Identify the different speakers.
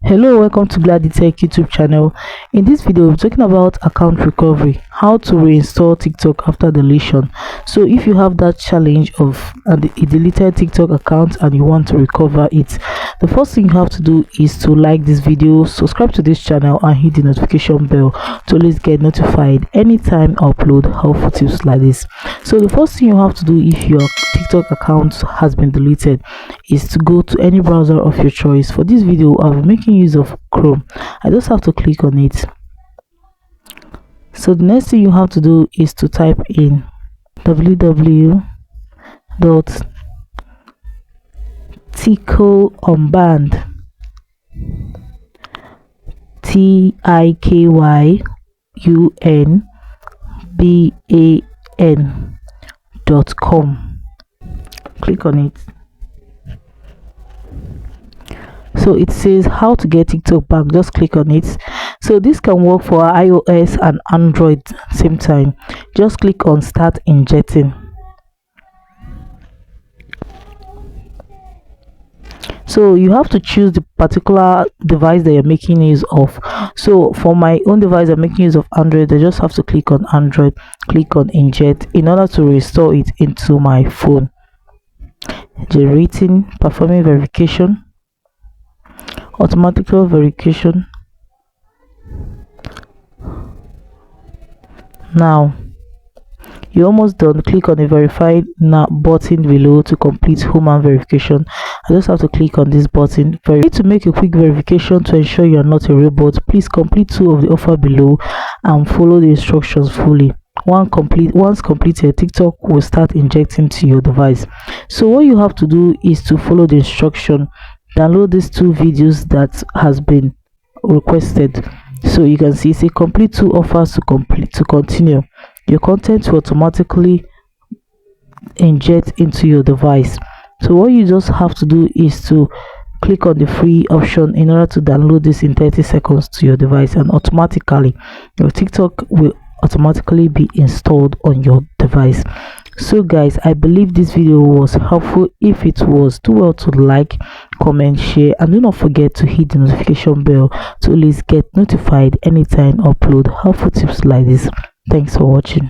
Speaker 1: Hello, welcome to Glad Tech YouTube channel. In this video, we're talking about account recovery, how to reinstall TikTok after deletion. So if you have that challenge of a deleted TikTok account and you want to recover it, the first thing you have to do is to like this video, subscribe to this channel, and hit the notification bell to always get notified anytime I upload helpful tips like this. So the first thing you have to do if your TikTok account has been deleted is to go to any browser of your choice. For this video, I'll be making use of Chrome. I just have to click on it. So the next thing you have to do is to type in TikTokUnban.com. Click on it. So it says how to get TikTok back. Just click on it. So this can work for iOS and Android same time. Just click on start injecting. So you have to choose the particular device that you're making use of. So for my own device, I'm making use of Android. I just have to click on Android, click on inject in order to restore it into my phone. Generating, performing verification, automatic verification. Now you're almost done. Click on the verify now button below to complete human verification. I just have to click on this button. To make a quick verification to ensure you are not a robot, please complete 2 of the offer below and follow the instructions fully. Once completed, TikTok will start injecting to your device. So what you have to do is to follow the instruction. Download these 2 videos that has been requested. So you can see say complete 2 offers to continue. Your content will automatically inject into your device. So what you just have to do is to click on the free option in order to download this in 30 seconds to your device, and automatically your TikTok will automatically be installed on your device. So guys, I believe this video was helpful. If it was, do well to like, comment, share, and do not forget to hit the notification bell to always get notified anytime I upload helpful tips like this. Thanks for watching.